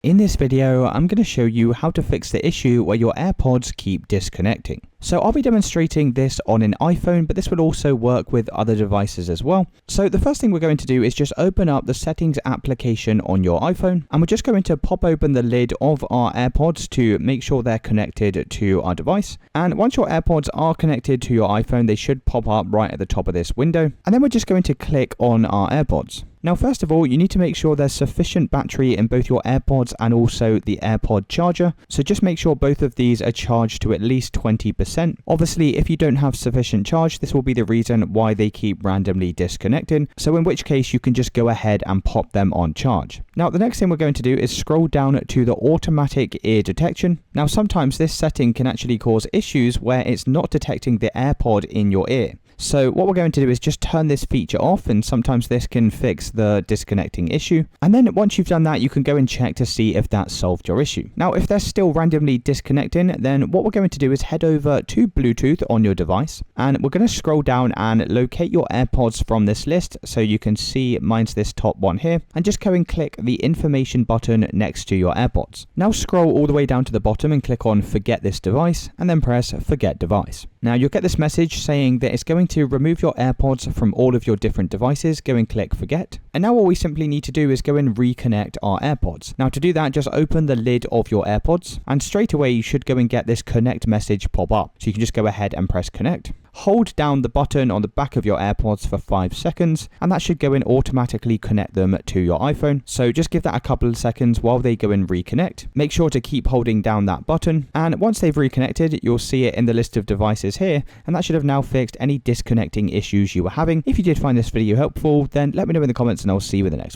In this video, I'm going to show you how to fix the issue where your AirPods keep disconnecting. So I'll be demonstrating this on an iPhone, but this will also work with other devices as well. So the first thing we're going to do is just open up the settings application on your iPhone, and we're just going to pop open the lid of our AirPods to make sure they're connected to our device. And once your AirPods are connected to your iPhone, they should pop up right at the top of this window. And then we're just going to click on our AirPods. Now, first of all, you need to make sure there's sufficient battery in both your AirPods and also the AirPod charger. So just make sure both of these are charged to at least 20%. Obviously, if you don't have sufficient charge, this will be the reason why they keep randomly disconnecting. So in which case you can just go ahead and pop them on charge. Now, the next thing we're going to do is scroll down to the automatic ear detection. Now, sometimes this setting can actually cause issues where it's not detecting the AirPod in your ear. So what we're going to do is just turn this feature off, and sometimes this can fix the disconnecting issue. And then once you've done that, you can go and check to see if that solved your issue. Now, if they're still randomly disconnecting, then what we're going to do is head over to Bluetooth on your device, and we're going to scroll down and locate your AirPods from this list. So you can see mine's this top one here, and just go and click the information button next to your AirPods. Now scroll all the way down to the bottom and click on forget this device, and then press forget device. Now you'll get this message saying that it's going to remove your AirPods from all of your different devices. Go and click forget. And now all we simply need to do is go and reconnect our AirPods. Now to do that, just open the lid of your AirPods, and straight away you should go and get this connect message pop up. So you can just go ahead and press connect. Hold down the button on the back of your AirPods for 5 seconds, and that should go and automatically connect them to your iPhone. So just give that a couple of seconds while they go and reconnect. Make sure to keep holding down that button, and once they've reconnected, you'll see it in the list of devices here, and that should have now fixed any disconnecting issues you were having. If you did find this video helpful, then let me know in the comments and I'll see you in the next one.